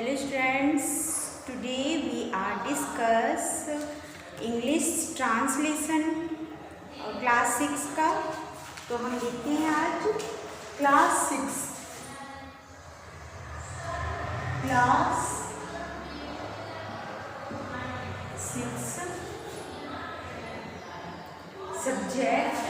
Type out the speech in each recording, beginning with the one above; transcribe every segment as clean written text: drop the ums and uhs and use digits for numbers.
Hello students, today we are discuss English translation class 6 का। तो हम देखते हैं आज क्लास 6 सब्जेक्ट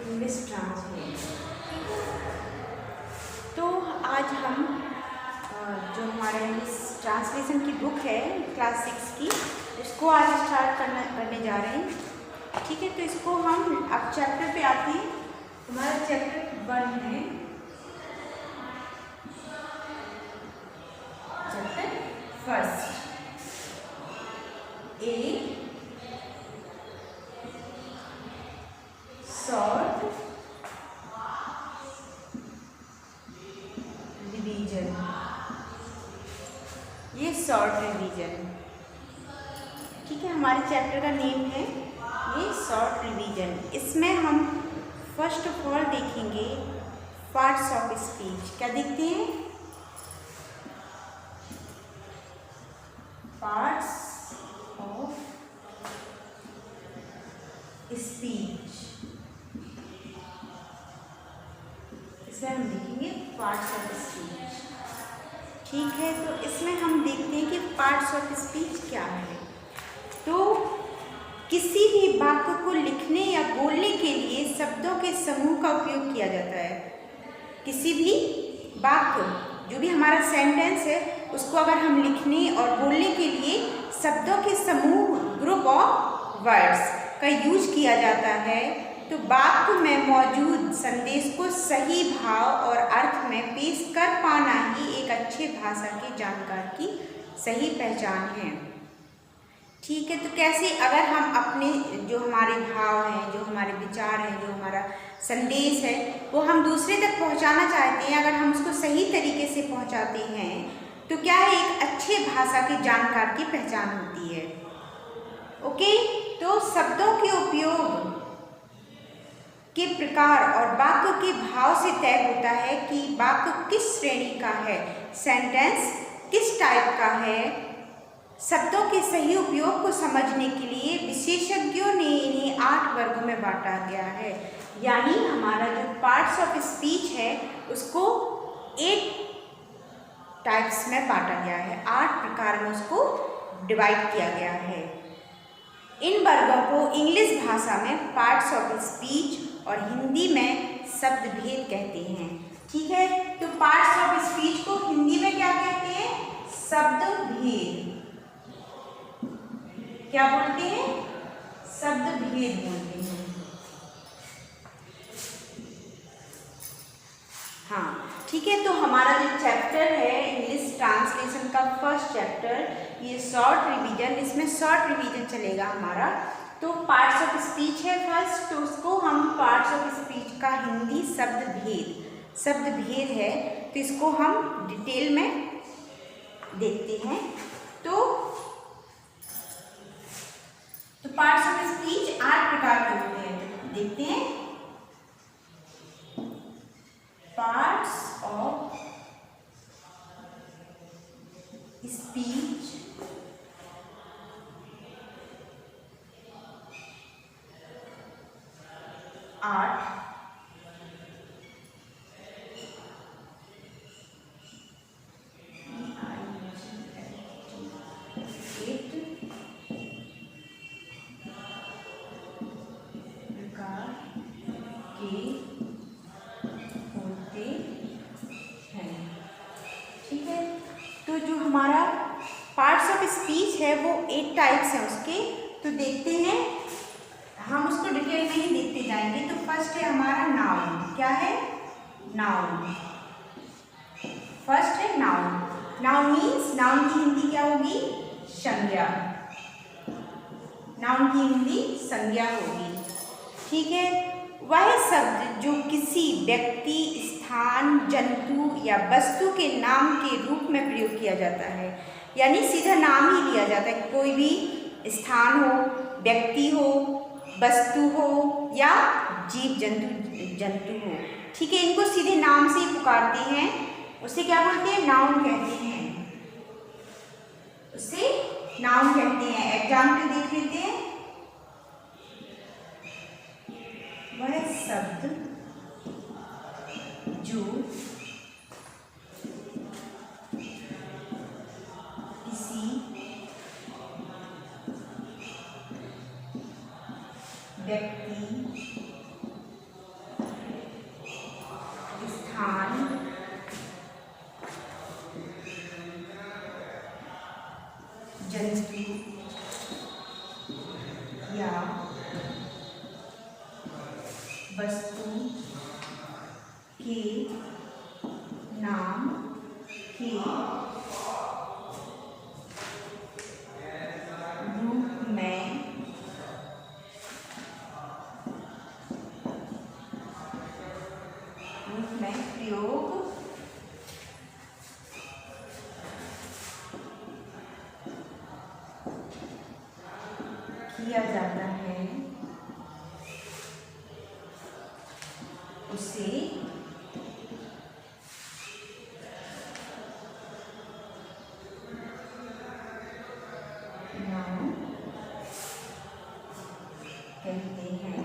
इंग्लिश ट्रांसलेट। तो आज हम जो हमारा इंग्लिश ट्रांसलेशन की बुक है क्लास 6 की, इसको आज स्टार्ट करने जा रहे हैं। ठीक है, तो इसको हम अब चैप्टर पे आते हैं। हमारा चैप्टर 1 है, chapter first A short revision. ये शॉर्ट रिवीजन, ठीक है, हमारे चैप्टर का नेम है ये शॉर्ट रिवीजन। इसमें हम फर्स्ट ऑफ ऑल देखेंगे पार्ट्स ऑफ स्पीच। क्या देखते हैं? Parts of speech. इसमें हम देखेंगे पार्ट्स ऑफ स्पीच। ठीक है, तो इसमें हम देखते हैं कि पार्ट्स ऑफ स्पीच क्या है। तो किसी भी वाक्य को लिखने या बोलने के लिए शब्दों के समूह का उपयोग किया जाता है। किसी भी वाक्य, जो भी हमारा सेंटेंस है, उसको अगर हम लिखने और बोलने के लिए शब्दों के समूह, ग्रुप ऑफ वर्ड्स का यूज किया जाता है, तो वाक्य में मौजूद संदेश को सही भाव और अर्थ में पेश कर पाना ही एक अच्छे भाषा के जानकार की सही पहचान है। ठीक है, तो कैसे अगर हम अपने जो हमारे भाव हैं, जो हमारे विचार हैं, जो हमारा संदेश है, वो हम दूसरे तक पहुंचाना चाहते हैं, अगर हम उसको सही तरीके से पहुंचाते हैं, तो क्या है, एक अच्छे भाषा के जानकार की पहचान होती है। ओके, तो शब्दों के उपयोग के प्रकार और वाक्य के भाव से तय होता है कि वाक्य किस श्रेणी का है, सेंटेंस किस टाइप का है। शब्दों के सही उपयोग को समझने के लिए विशेषज्ञों ने इन्हें 8 वर्गों में बांटा गया है। यानी हमारा जो पार्ट्स ऑफ स्पीच है उसको 8 टाइप्स में बांटा गया है, 8 प्रकार में उसको डिवाइड किया गया है। इन वर्गों को इंग्लिश भाषा में पार्ट्स ऑफ स्पीच और हिंदी में शब्द भेद कहते हैं। ठीक है, तो पार्ट्स ऑफ स्पीच को हिंदी में क्या कहते हैं? शब्द भेद। क्या बोलते हैं? शब्द भेद बोलते हैं। हाँ, ठीक है, तो हमारा जो चैप्टर है इंग्लिश ट्रांसलेशन का फर्स्ट चैप्टर, ये शॉर्ट रिवीजन, इसमें शॉर्ट रिवीजन चलेगा हमारा। तो पार्ट्स ऑफ स्पीच है फर्स्ट, तो उसको हम पार्ट्स ऑफ स्पीच का हिंदी शब्द भेद है, तो इसको हम डिटेल में देखते हैं। तो पार्ट्स ऑफ स्पीच 8 प्रकार के होते हैं, देखते हैं। पार्ट्स ऑफ स्पीच 8 हमारा पार्ट्स ऑफ स्पीच है वो 8 टाइप्स हैं उसके। तो देखते हैं, हम उसको डिटेल में ही देखते जाएंगे। तो फर्स्ट है हमारा नाउन। क्या है? नाउन। फर्स्ट है नाउन। नाउन मीन्स, नाउन की हिंदी क्या होगी? संज्ञा। नाउन की हिंदी संज्ञा होगी। ठीक है। वह शब्द जो किसी व्यक्ति, स्थान, जंतु या वस्तु के नाम के रूप में प्रयोग किया जाता है, यानी सीधा नाम ही लिया जाता है। कोई भी स्थान हो, व्यक्ति हो, वस्तु हो या जीव जंतु हो, ठीक है, इनको सीधे नाम से ही पुकारते हैं, उसे क्या बोलते हैं? नाउन कहते हैं। उसे नाउन कहते हैं। एग्जाम्पल देख लेते हैं। वह शब्द जो किसी व्यक्ति, स्थान, जंतु या वस्तु के नाम के रूप में प्रयोग किया जाता है, उसे नाउन कहते हैं।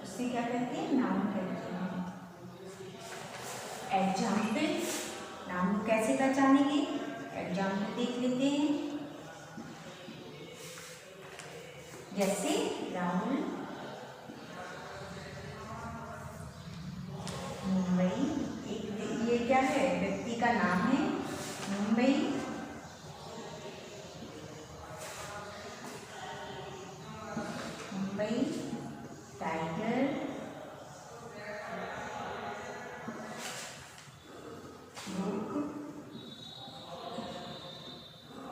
उसे क्या कहते हैं? नाउन कहते हैं। एग्जाम्पल, नाउन को कैसे पहचानेंगे? एग्जाम्पल देख लेते हैं। जैसे राहुल मुंबई, ये क्या है? व्यक्ति का नाम है Mumbai. Mumbai tiger, book,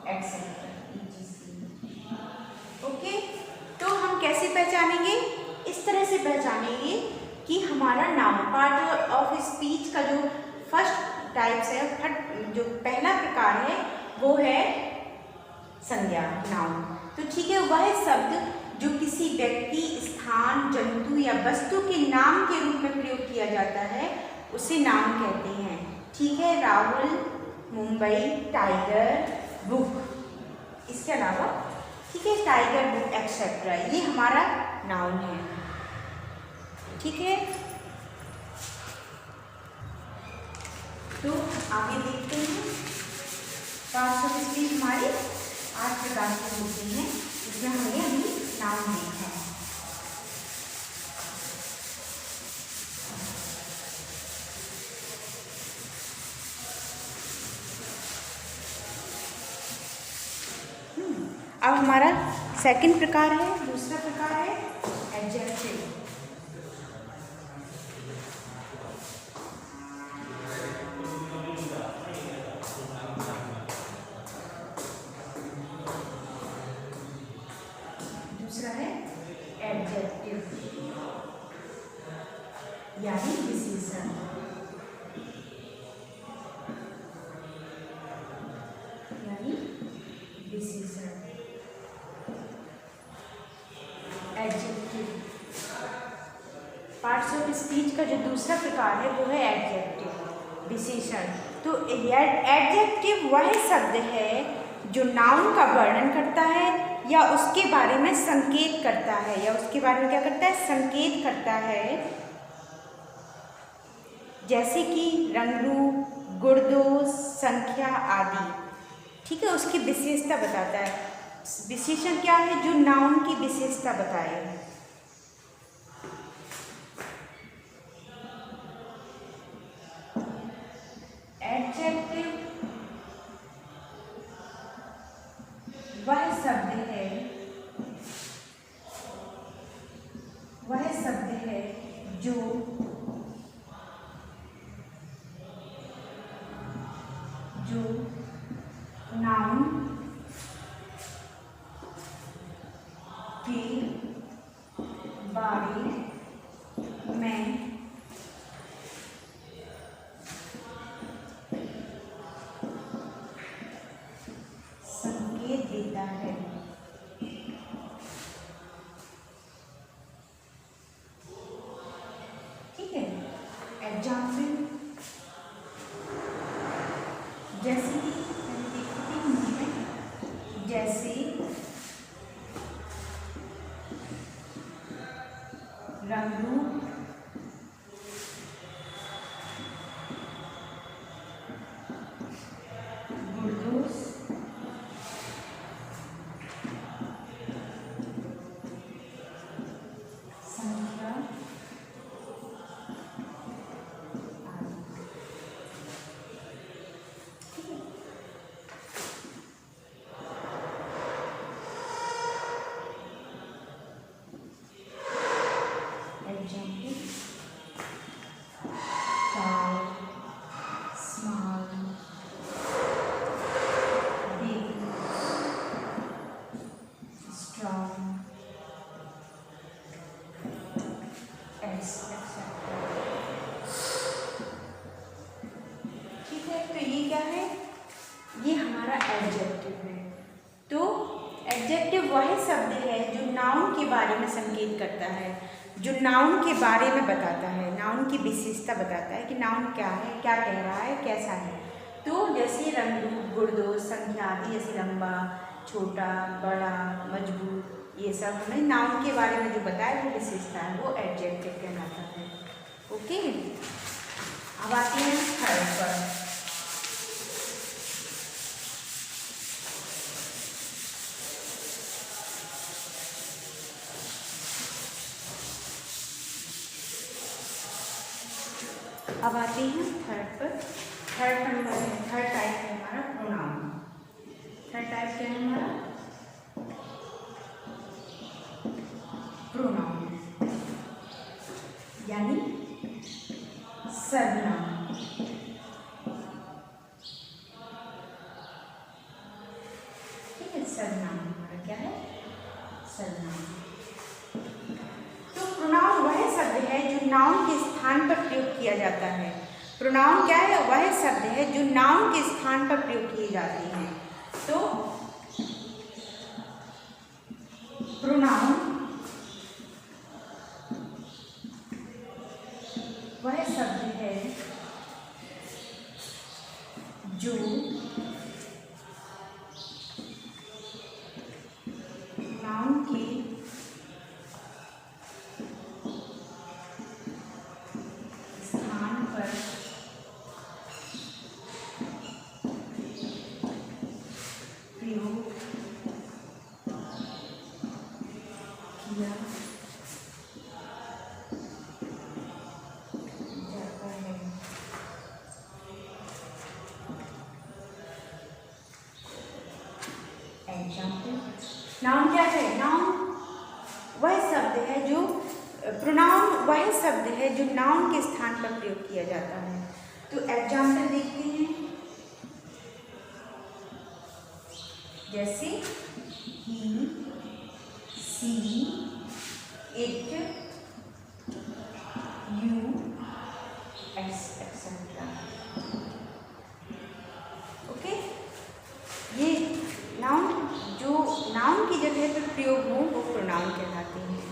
etcetera. Okay, तो हम कैसे पहचानेंगे? इस तरह से पहचानेंगे कि हमारा नाउन, पार्ट ऑफ स्पीच का जो फर्स्ट टाइप्स है, जो पहला प्रकार है वो है संज्ञा, नाउन। तो ठीक है, वह शब्द जो किसी व्यक्ति, स्थान, जंतु या वस्तु के नाम के रूप में प्रयोग किया जाता है, उसे नाउन कहते हैं। ठीक है, राहुल, मुंबई, टाइगर, बुक, इसके अलावा ठीक है टाइगर, बुक, एक्सेट्रा, ये हमारा नाउन है। ठीक है, तो आगे देखते हैं। पार्ट्स ऑफ स्पीच हमारी 8 प्रकार की होती हैं, इसमें हमने अभी नाउन देखा है। अब हमारा सेकंड प्रकार है, दूसरा प्रकार है एडजेक्टिव। दूसरा है एडजेक्टिव यानी विशेषण। पार्ट्स ऑफ स्पीच का जो दूसरा प्रकार है वो है एडजेक्टिव, विशेषण। तो एडजेक्टिव वह शब्द है जो नाउन का वर्णन करता है या उसके बारे में संकेत करता है, या उसके बारे में क्या करता है? संकेत करता है। जैसे कि रंग रूप, गुण दोष, संख्या आदि। ठीक है, उसकी विशेषता बताता है। विशेषण क्या है? जो नाउन की विशेषता बताए। एडजेक्टिव वह शब्द है जो नाउन के बारे में संकेत देता है। ठीक है, एग्जाम्पल जैसे जैसे रंगरूप, गुरदोस, संख्या वह शब्द है जो नाउन के बारे में संकेत करता है, जो नाउन के बारे में बताता है, नाउन की विशेषता बताता है कि नाउन क्या है, क्या कह रहा है, कैसा है। तो जैसे रंगरूप, गुरदोस, संख्या आदि, जैसे लंबा, छोटा, बड़ा, मजबूत, ये सब हमें नाउन के बारे में जो बताया वो विशेषता है, वो एडजेक्टिव कहलाता है। ओके, अब आते हैं थर्ड पर। अब आते हैं थर्ड पर। थर्ड नंबर है, थर्ड टाइप है हमारा प्रोनाउन। थर्ड टाइप क्या है हमारा? प्रोनाउन, यानी सर्वनाम। ठीक है, सर्वनाम हमारा क्या है? सर्वनाम। प्रोनाउन वह शब्द है जो नाउन के स्थान पर प्रयोग किया जाता है। प्रोनाउन क्या है? वह शब्द है जो नाउन के स्थान पर प्रयोग किए जाते हैं। तो प्रोनाउन वह शब्द है जो नाउन के नाउन क्या है? नाउन वह शब्द है जो प्रोनाउन वह शब्द है जो नाउन के स्थान पर प्रयोग किया जाता है। तो एग्जाम्पल देखते हैं, जैसे ही, सी, इट, यू, एक्सेट्रा। ओके, ये नाउन जो नाउन की जगह पर प्रयोग हो वो प्रोनाउन कहलाते हैं।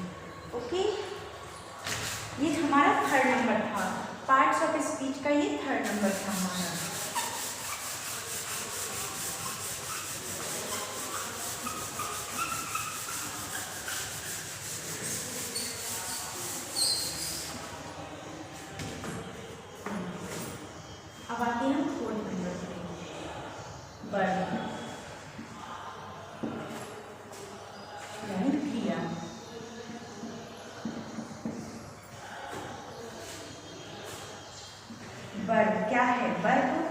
ओके, ये हमारा थर्ड नंबर था, पार्ट्स ऑफ स्पीच का ये थर्ड नंबर था हमारा। अब आते हैं हम फोर्थ नंबर पे, वर्ब यानी क्रिया। वर्ब क्या है? वर्ब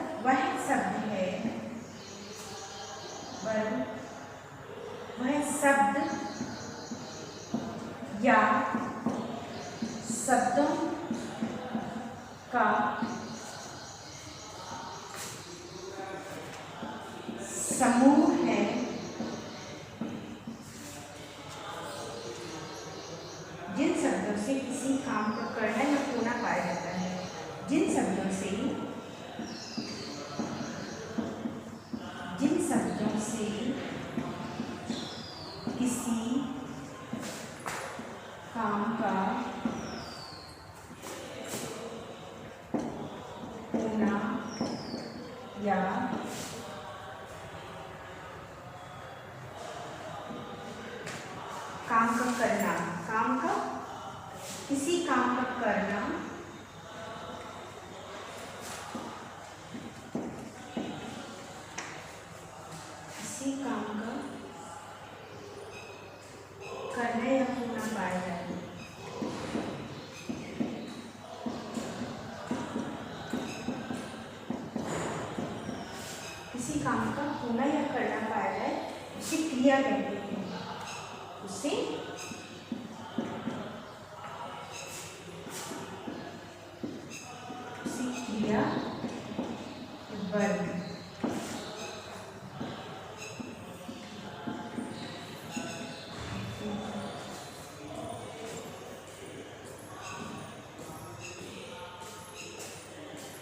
समूह है जिन शब्दों से किसी काम को करना या होना पाया जाता है, जिन शब्दों से किसी काम का होना या काम का करना, काम का किसी काम का करना किसी काम का करना या होना पाया जाता है। किसी काम का होना या करना पाया जाए उसे क्रिया कहते हैं। उसे क्रिया वर्ग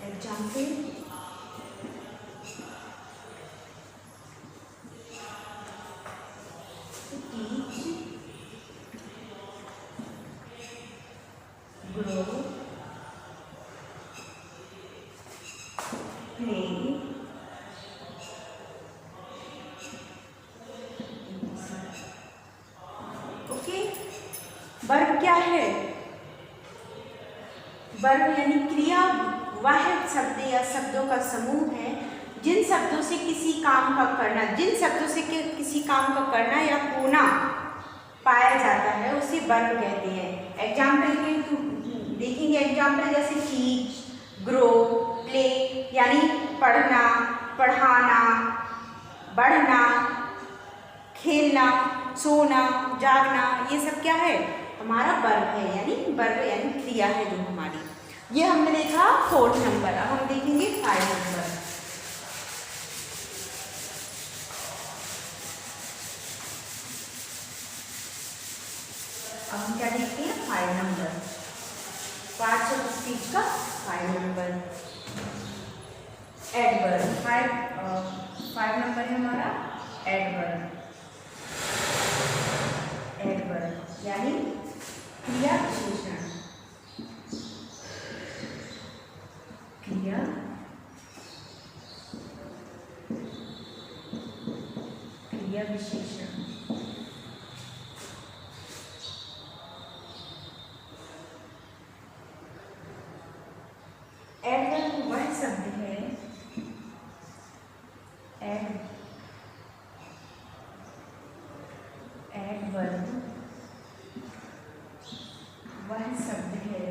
example grow, play, okay. Verb क्या है? वर्ब यानी क्रिया वाहिद शब्द या शब्दों का समूह है जिन शब्दों से किसी काम का करना, जिन शब्दों से किसी काम का करना या होना पाया जाता है उसे वर्ब कहते हैं। एग्जाम्पल के देखेंगे, एग्जाम्पल जैसे टीच, ग्रो, प्ले यानी पढ़ना, पढ़ाना, बढ़ना, खेलना, सोना, जागना, ये सब क्या है? हमारा वर्ब है, यानी वर्ब यानी क्रिया है जो हमारी। ये हमने देखा 4 नंबर। अब हम देखेंगे 5 नंबर। अब हम क्या देखते हैं? 5 नंबर, पार्ट्स ऑफ स्पीच का 5 नंबर। एडवर्ब 5 नंबर है हमारा एडवर्ब। एडवर्ब यानी क्रिया विशेषण, क्रिया विशेषण। एडवर्ब वह शब्द है, एडवर्ब वह शब्द है,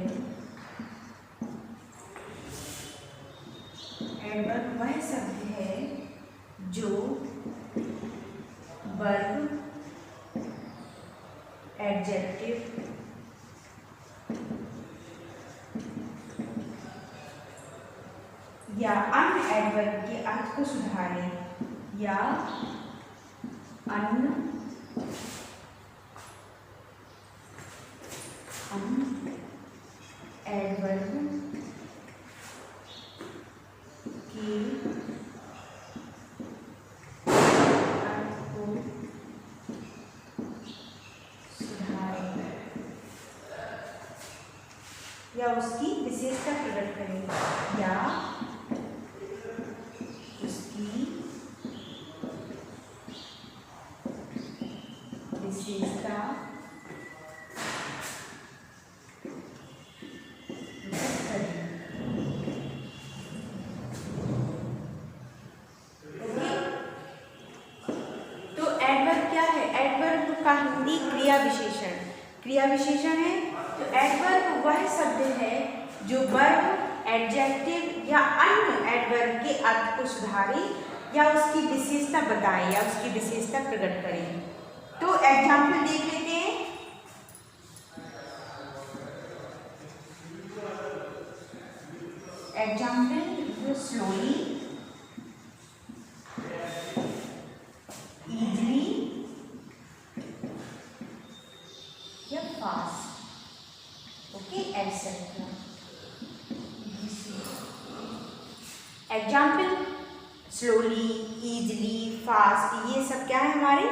एडवर्ब वह शब्द है जो वर्ब, एडजेक्टिव या अन्य एडवर्ब के अर्थ को सुधारे, या अन्य एडवर्ब के अर्थ को सुधारे या उसकी विशेषता प्रकट करें, या उसकी विशेषता का हिंदी क्रिया विशेषण, क्रिया विशेषण है। तो एडवर्ब वह शब्द है जो वर्ब, एडजेक्टिव या अन्य एडवर्ब के अर्थ को सुधारे या उसकी विशेषता बताए या उसकी विशेषता प्रकट करे। तो एग्जाम्पल देख लेते हैं। Example slowly, example slowly, easily, fast, ये सब क्या है हमारे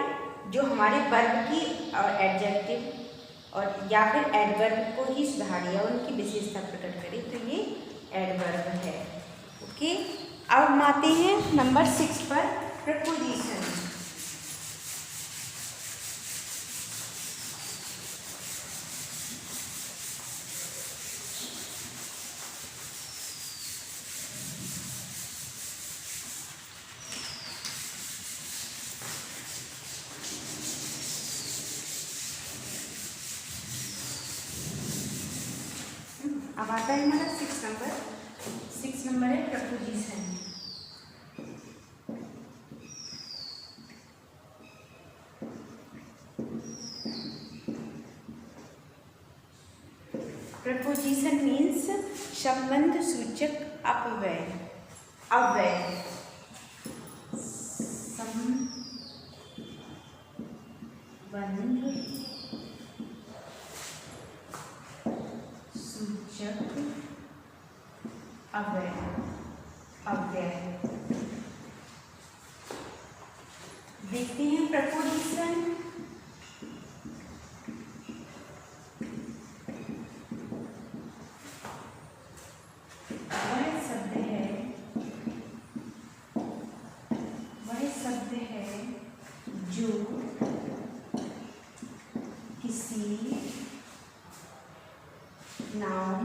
जो हमारे वर्ब की एडजेक्टिव और या फिर एडवर्ब को ही सुधारे या उनकी विशेषता प्रकट करे, तो ये एडवर्ब है। ओके, अब हम आते हैं नंबर 6 पर, प्रपोजिशन। अब आता है हमारा 6 नंबर है प्रपोजिशन। प्रपोजिशन मीन्स संबंध सूचक अपव्यय। अव्यय संबंध सूचक अव्यय। देखते हैं प्रपोजिशन। वह शब्द है जो किसी नाउन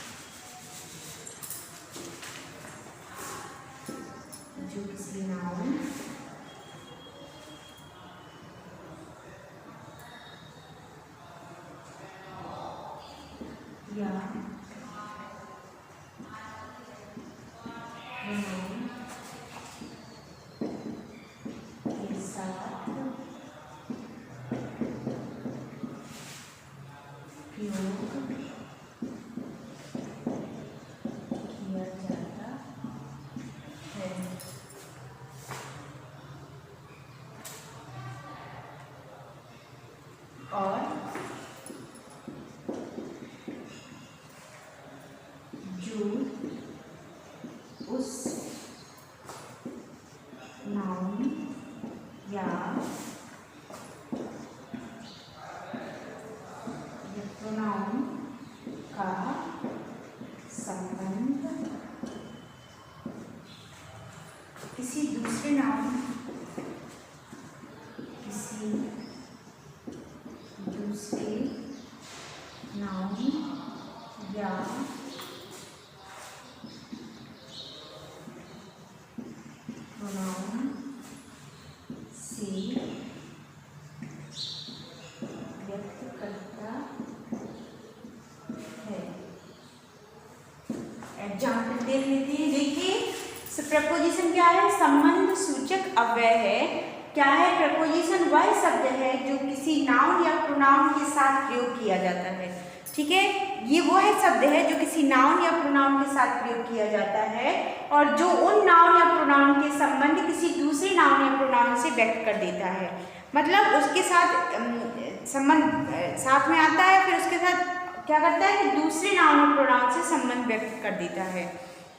या के साथ प्रयोग किया जाता है। और जो उस नाउन या प्रोनाउन का संबंध किसी दूसरे नाउन या प्रोनाउन से व्यक्त करता है। एग्जाम्पल देख लेते हैं। देखिए, प्रपोजिशन क्या है? संबंध सूचक अव्यय है। क्या है प्रपोजिशन? वह शब्द है जो किसी नाउन या प्रोनाउन के साथ प्रयोग किया जाता है। ठीक है, ये वो है शब्द है जो किसी नाउन या प्रोनाउन के साथ प्रयोग किया जाता है और जो उन नाउन या प्रोनाउन के संबंध किसी दूसरे नाउन या प्रोनाउन से व्यक्त कर देता है। मतलब उसके साथ संबंध साथ में आता है, फिर उसके साथ क्या करता है कि दूसरे नाउन और प्रोनाउन से संबंध व्यक्त कर देता है।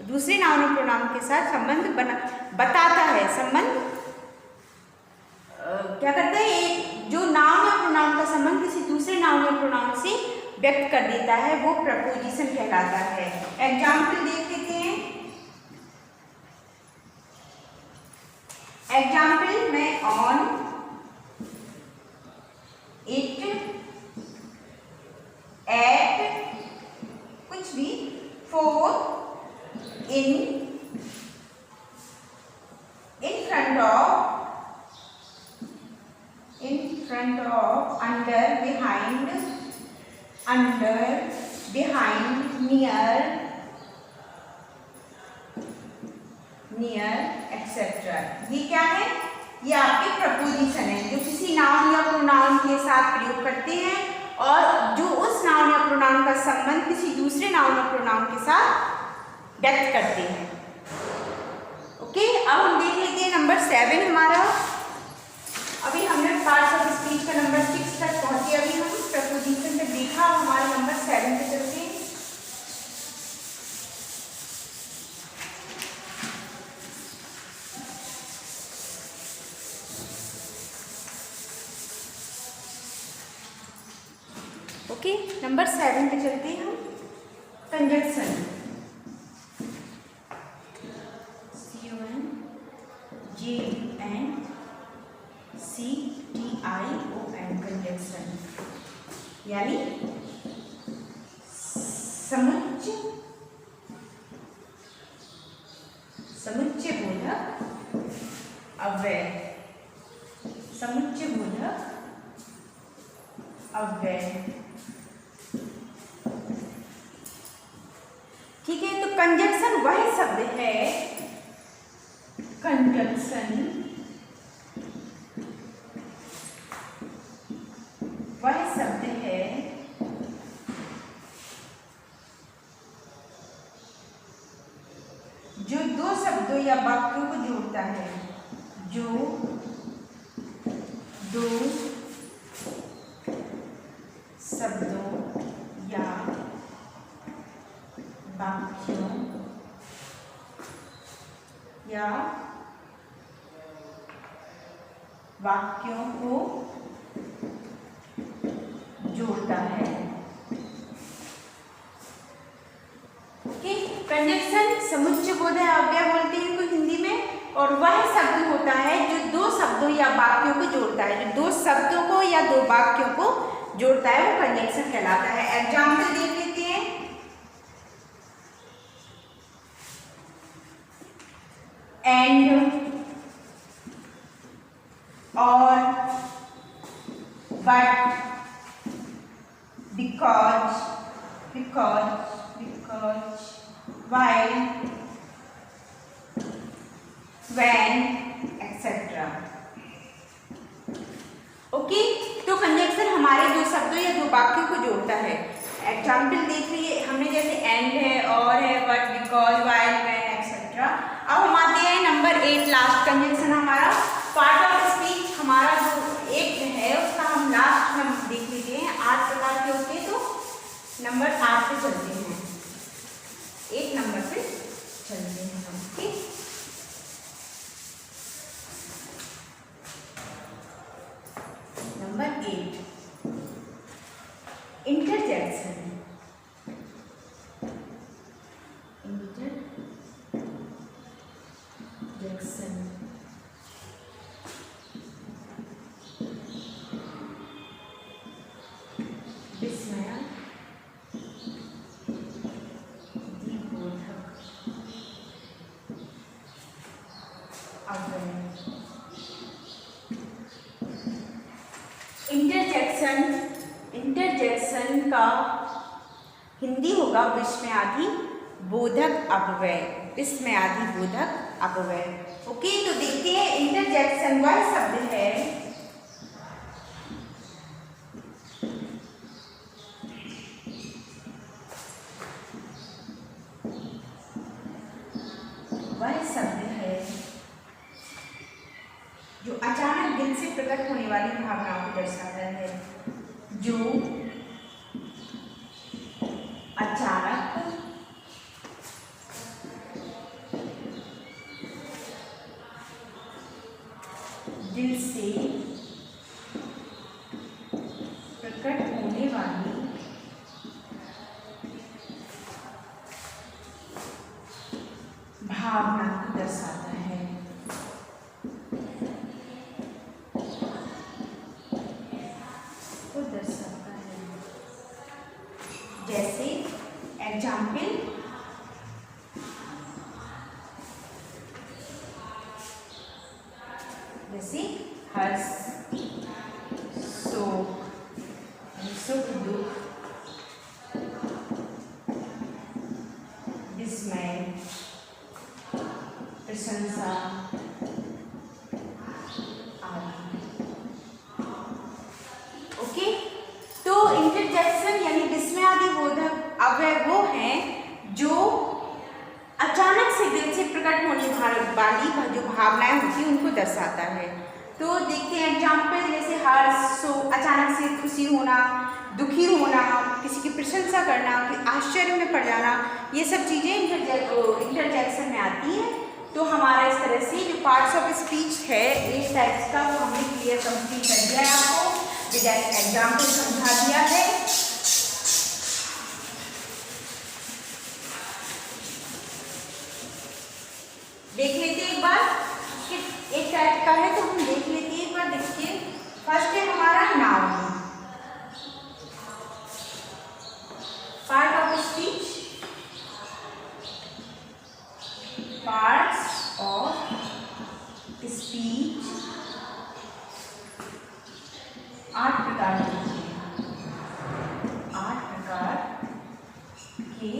दूसरे नाउन और प्रोनाउन के साथ संबंध बताता है। संबंध क्या करता है? एक जो नाउन या प्रोनाउन का संबंध किसी दूसरे नाउन या प्रोनाउन से व्यक्त कर देता है, वो प्रपोजिशन कहलाता है। एग्जाम्पल देख लेते हैं। एग्जाम्पल में ऑन, इट, एट, कुछ भी, for, in front of, under, behind, near etcetera. ये क्या है? ये आपके प्रपोजिशन है जो किसी नाउन या प्रोनाउन के साथ प्रयोग करते हैं और जो उस नाउन या प्रोनाउन का संबंध किसी दूसरे नाउन या प्रोनाउन के साथ व्यक्त करते हैं। ओके, अब हम देख लेते हैं नंबर 7 हमारा। अभी हमने पार्ट्स ऑफ स्पीच का नंबर 6 तक पहुंचे। अभी हम प्रपोजिशन कंजंक्शन पे देखा, अब हमारे नंबर 7 पे चलते हैं। ओके, नंबर 7 पे चलते हैं हम। कंजंक्शन CUNJNCTION कंजंक्शन यानी समुच्चय बोधक अव्यय। समुच्चय बोधक अव्यय। ठीक है, तो कंजंक्शन वह शब्द है, कंजंक्शन वह शब्द है जो दो शब्दों या वाक्यों को जोड़ता है, जो दो शब्दों या वाक्यों को जोड़ता है। ओके, कंजंक्शन समुच्चय बोधक अव्यय बोलते हैं इसको हिंदी में, और वह शब्द होता है जो दो शब्दों या वाक्यों को जोड़ता है। जो दो शब्दों को या दो वाक्यों को जोड़ता है वो कंजंक्शन कहलाता है। एग्जाम्पल देख लेते हैं। एंड, और, but, because, while, when, etc. Okay, तो कंजंक्शन हमारे दो शब्दों या दो वाक्यों को जोड़ता है। एग्जाम्पल देख लीजिए, हमने जैसे एंड है, और है, but, because, while, when, etcetera. अब हम आते हैं नंबर 8, लास्ट कंजंक्शन हमारा। पार्ट ऑफ स्पीच हमारा जो 8 है उसका हम लास्ट हम देख लेते हैं। 8 प्रकार के होते हैं, तो नंबर 8 पे चलते हैं। 8 नंबर पे चलते हैं हम। ठीक, नंबर 8, इंटरजेक्शन। इंटरजेक्शन का हिंदी होगा विस्मयादि बोधक अपव्यय। विस्मयादि बोधक अपव्यय। ओके, तो देखते हैं इंटरजेक्शन वह शब्द है जो अचानक दिल से प्रकट होने वाली भावनाओं को दर्शाता है। जो अचानक दिल से प्रकट होने वाली भावना को दर्शाता है। जैसे एग्जाम्पल, जैसे हर्ष, शोक, सुख दुख, विस्मय, प्रशंसा आदि। ओके, तो इंटरजेक्शन यानी विस्मयादि बोधक अव्यय वो हैं जो अचानक से दिल से प्रकट होने वाली जो भावनाएं होती हैं उनको दर्शाता है। तो देखते हैं एग्जाम्पल, जैसे हर्ष, शोक, अचानक से खुशी होना, दुखी होना, किसी की प्रशंसा करना, आश्चर्य में पड़ जाना, ये सब चीज़ें इंटरजेक्शन में आती हैं। तो हमारा इस तरह से जो पार्ट्स ऑफ स्पीच है 8 टाइप्स का, वो हमने क्लियर कंप्लीट कर दिया है, आपको विद एग्जाम्पल समझा दिया है। देख लेते हैं एक बार कि एक टाइप का है, तो हम देख लेते हैं एक बार। देखिए फर्स्ट है हमारा noun, part of speech, parts of speech 8 प्रकार के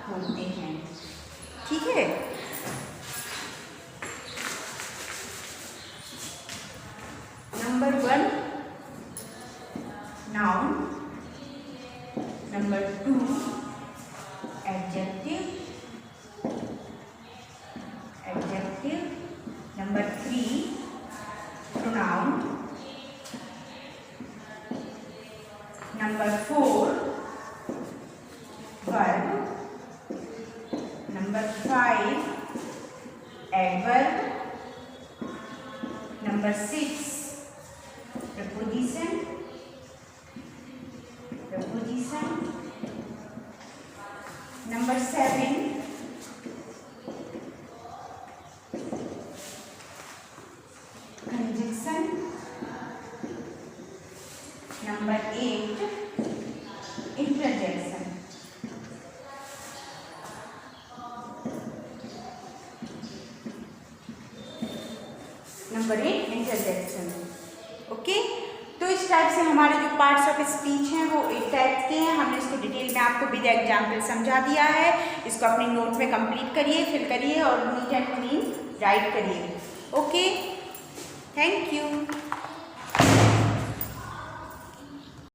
होते हैं, ठीक है। Number 1 noun, number 2 adjective, number 3 pronoun, number 4 verb, number 5 adverb, number 6 preposition, number 7 conjunction, number 8 interjection. Number 8 interjection. Okay, तो इस टाइप से हमारे जो पार्ट्स ऑफ स्पीच हैं वो 8 टाइप के हैं। हमने इसको डिटेल में आपको विद एग्जाम्पल समझा दिया है। इसको अपने नोट में कंप्लीट करिए, फिल करिए और नीट एंड क्लीन राइट करिए। Okay, thank you.